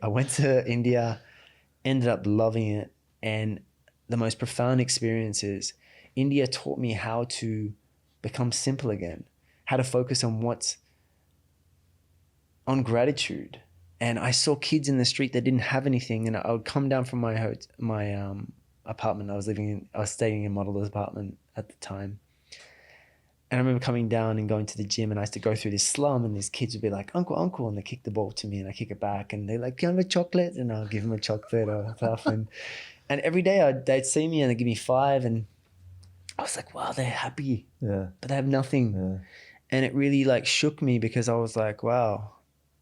I went to India, ended up loving it. And the most profound experience is India taught me how to become simple again, how to focus on on gratitude. And I saw kids in the street that didn't have anything. And I would come down from my apartment. I was staying in a modeler's apartment at the time. And I remember coming down and going to the gym, and I used to go through this slum, and these kids would be like, "Uncle, uncle," and they kick the ball to me, and I kick it back, and they're like, "Can I have a chocolate?" And I'll give them a chocolate or stuff. And every day they'd see me and they'd give me five, and I was like, wow, they're happy, Yeah. but they have nothing. Yeah. And it really like shook me, because I was like, wow,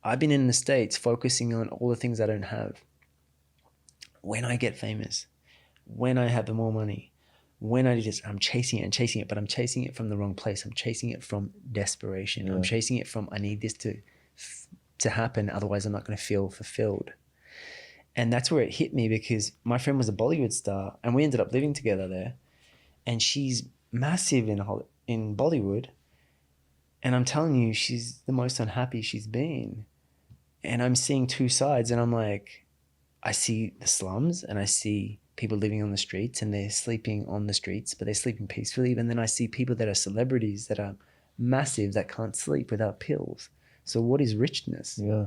I've been in the States focusing on all the things I don't have. When I get famous, when I have more money, when I'm chasing it and chasing it, but I'm chasing it from the wrong place. I'm chasing it from desperation. Yeah. I'm chasing it from, I need this to happen, otherwise I'm not going to feel fulfilled. And that's where it hit me, because my friend was a Bollywood star and we ended up living together there. And she's massive in Bollywood. And I'm telling you, she's the most unhappy she's been. And I'm seeing two sides, and I'm like, I see the slums and I see people living on the streets, and they're sleeping on the streets, but they're sleeping peacefully. And then I see people that are celebrities that are massive that can't sleep without pills. So what is richness? Yeah.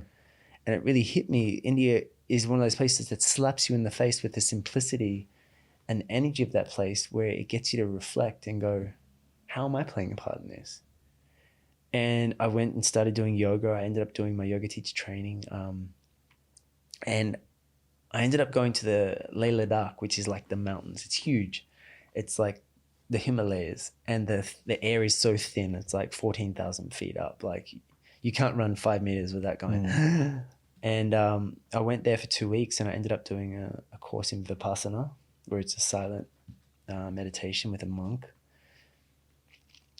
And it really hit me. India is one of those places that slaps you in the face with the simplicity and energy of that place, where it gets you to reflect and go, how am I playing a part in this? And I went and started doing yoga. I ended up doing my yoga teacher training. And I ended up going to the Leh Ladakh, which is like the mountains. It's huge. It's like the Himalayas, and the air is so thin. It's like 14,000 feet up. Like you can't run 5 meters without going. And I went there for 2 weeks, and I ended up doing a course in Vipassana, where it's a silent meditation with a monk.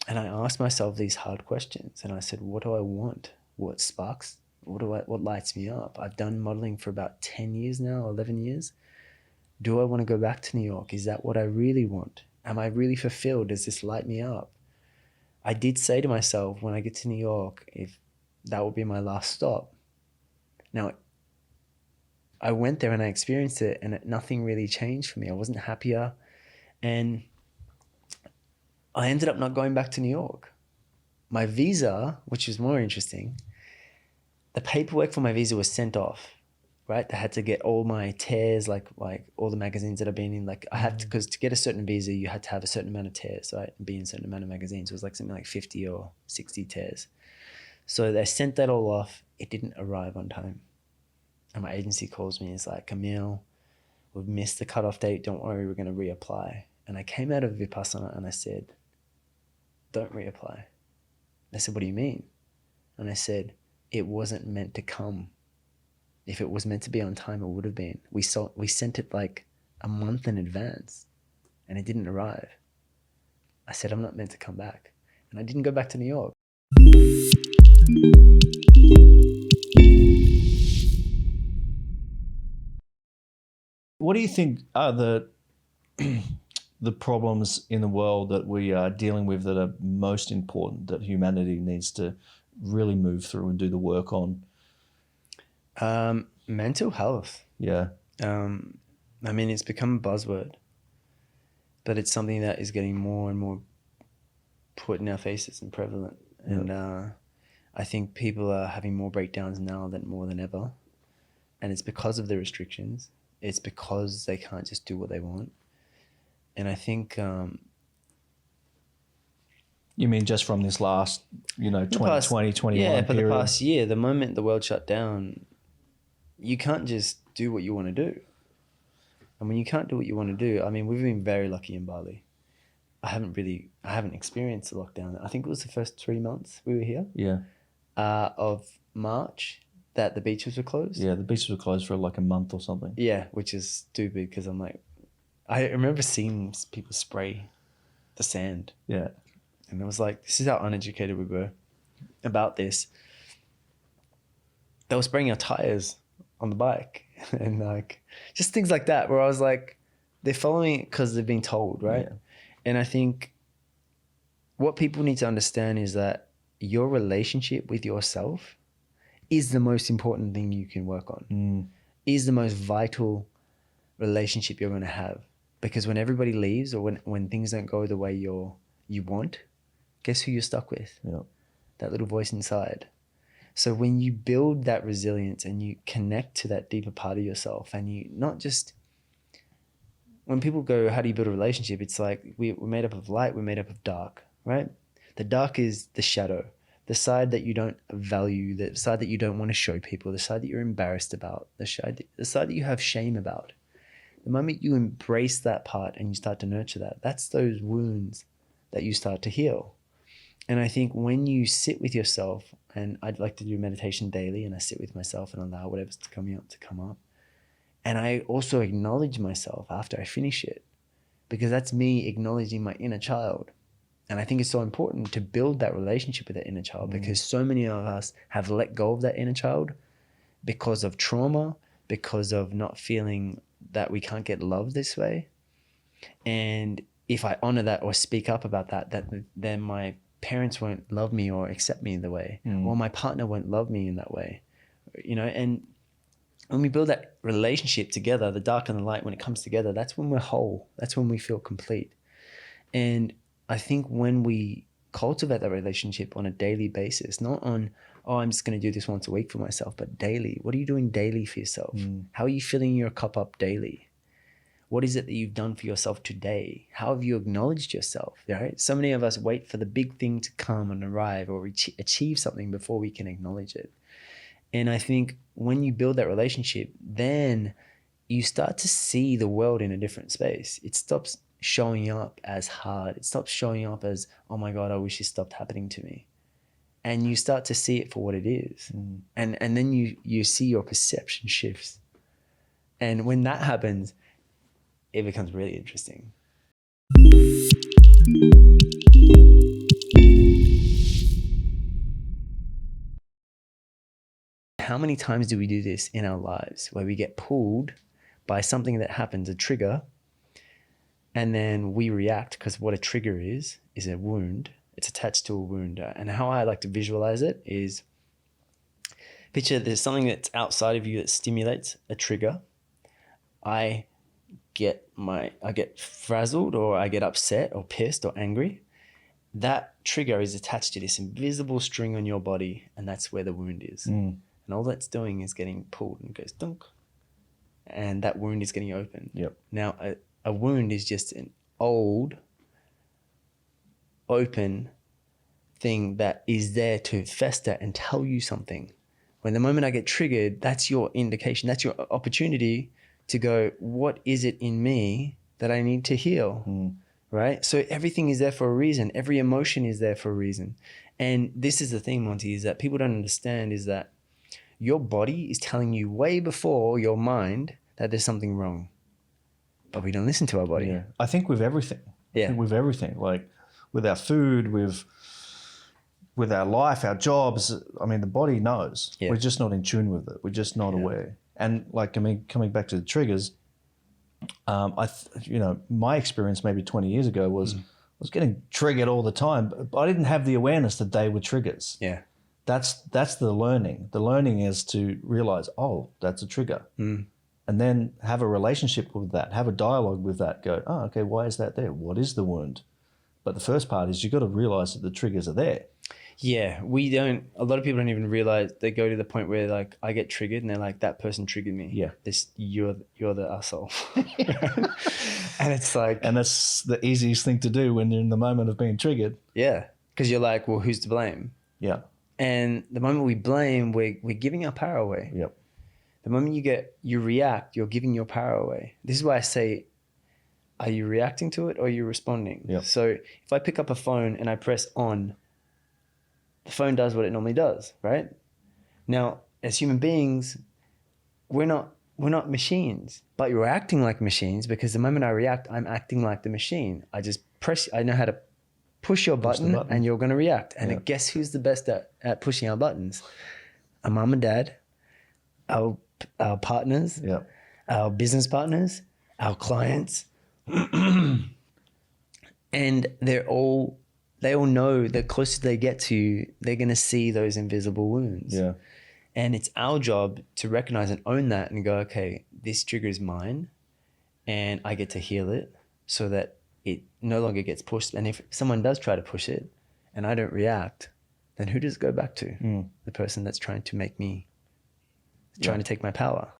And I asked myself these hard questions, and I said, what do I want? What sparks? What lights me up? I've done modeling for about 10 years now, 11 years. Do I want to go back to New York? Is that what I really want? Am I really fulfilled? Does this light me up? I did say to myself, when I get to New York, if that will be my last stop. Now, I went there and I experienced it, and nothing really changed for me. I wasn't happier. And I ended up not going back to New York. My visa, which is more interesting, the paperwork for my visa was sent off, right? I had to get all my tears, like all the magazines that I've been in. Like I had to, because to get a certain visa, you had to have a certain amount of tears, right? And be in a certain amount of magazines. It was like something like 50 or 60 tears. So they sent that all off. It didn't arrive on time. And my agency calls me. It's like, Emile, we've missed the cutoff date. Don't worry, we're going to reapply. And I came out of Vipassana and I said, don't reapply. They said, what do you mean? And I said, it wasn't meant to come. If it was meant to be on time, it would have been. We sent it like a month in advance, and it didn't arrive. I said, I'm not meant to come back. And I didn't go back to New York. What do you think are the problems in the world that we are dealing with that are most important, that humanity needs to really move through and do the work on? Mental health. Yeah. I mean, it's become a buzzword, but it's something that is getting more and more put in our faces and prevalent. And I think people are having more breakdowns now than more than ever. And it's because of the restrictions. It's because they can't just do what they want. And I think... you mean just from this last, 2020, 21 yeah, for period? the past year, the moment the world shut down, you can't just do what you want to do. And when you can't do what you want to do, I mean, we've been very lucky in Bali. I haven't experienced the lockdown. I think it was the first 3 months we were here. Yeah. Of March that the beaches were closed. Yeah, the beaches were closed for like a month or something. Yeah, which is stupid, because I'm like, I remember seeing people spray the sand. Yeah. And I was like, this is how uneducated we were about this. They were spraying our tires on the bike and like just things like that, where I was like, they're following it because they've been told, right? Yeah. And I think what people need to understand is that your relationship with yourself is the most important thing you can work on. is the most vital relationship you're going to have. Because when everybody leaves, or when things don't go the way you want, guess who you're stuck with? Yeah. That little voice inside. So when you build that resilience and you connect to that deeper part of yourself, and you not just, when people go, how do you build a relationship? It's like we're made up of light, we're made up of dark, right? The dark is the shadow, the side that you don't value, the side that you don't want to show people, the side that you're embarrassed about, the side that you have shame about. The moment you embrace that part and you start to nurture that, that's those wounds that you start to heal. And I think when you sit with yourself, and I'd like to do meditation daily, and I sit with myself and allow whatever's coming up to come up. And I also acknowledge myself after I finish it, because that's me acknowledging my inner child. And I think it's so important to build that relationship with that inner child, because so many of us have let go of that inner child because of trauma, because of not feeling that we can't get love this way. And if I honor that or speak up about that, then my parents won't love me or accept me in the way, or my partner won't love me in that way, and when we build that relationship together, the dark and the light, when it comes together, that's when we're whole. That's when we feel complete. And I think when we cultivate that relationship on a daily basis, not on, oh, I'm just going to do this once a week for myself, but daily. What are you doing daily for yourself? How are you filling your cup up daily? What is it that you've done for yourself today? How have you acknowledged yourself? Right? So many of us wait for the big thing to come and arrive or achieve something before we can acknowledge it. And I think when you build that relationship, then you start to see the world in a different space. It stops showing up as hard. It stops showing up as, oh my God, I wish this stopped happening to me. And you start to see it for what it is. And then you see your perception shifts. And when that happens, it becomes really interesting. How many times do we do this in our lives, where we get pulled by something that happens, a trigger, and then we react, because what a trigger is a wound. It's attached to a wound. And how I like to visualize it is, picture there's something that's outside of you that stimulates a trigger. I get frazzled, or I get upset or pissed or angry. That trigger is attached to this invisible string on your body, and that's where the wound is. And all that's doing is getting pulled, and goes dunk, and that wound is getting open. Yep. Now, a wound is just an old, open thing that is there to fester and tell you something. When the moment I get triggered, that's your indication. That's your opportunity to go, what is it in me that I need to heal? Right? So everything is there for a reason. Every emotion is there for a reason. And this is the thing, Monty, is that people don't understand, is that your body is telling you way before your mind that there's something wrong. But we don't listen to our body. Yeah. I think with everything. Yeah. I think with everything. Like with our food, with our life, our jobs. I mean, the body knows. Yeah. We're just not in tune with it. We're just not aware. And like, I mean, coming back to the triggers, my experience maybe 20 years ago was I was getting triggered all the time, but I didn't have the awareness that they were triggers. Yeah. That's the learning. The learning is to realize, oh, that's a trigger. And then have a relationship with that, have a dialogue with that, go, oh, okay, why is that there? What is the wound? But the first part is you've got to realize that the triggers are there. Yeah, a lot of people don't even realize. They go to the point where, like, I get triggered and they're like, that person triggered me. Yeah. You're the asshole. And it's like, and that's the easiest thing to do when you're in the moment of being triggered. Yeah, because you're like, well, who's to blame? Yeah. And the moment we blame, we're giving our power away. Yep. The moment you react, you're giving your power away. This is why I say, are you reacting to it or are you responding? Yep. So if I pick up a phone and I press on, the phone does what it normally does, right? Now, as human beings, we're not machines, but you're acting like machines, because the moment I react, I'm acting like the machine. I know how to push your button, and you're going to react. And guess who's the best at pushing our buttons? Our mom and dad, our partners, our business partners, our clients. And they all know the closer they get to you, they're going to see those invisible wounds. Yeah. And it's our job to recognize and own that and go, okay, this trigger is mine and I get to heal it so that it no longer gets pushed. And if someone does try to push it and I don't react, then who does it go back to? The person that's trying to make me, trying to take my power.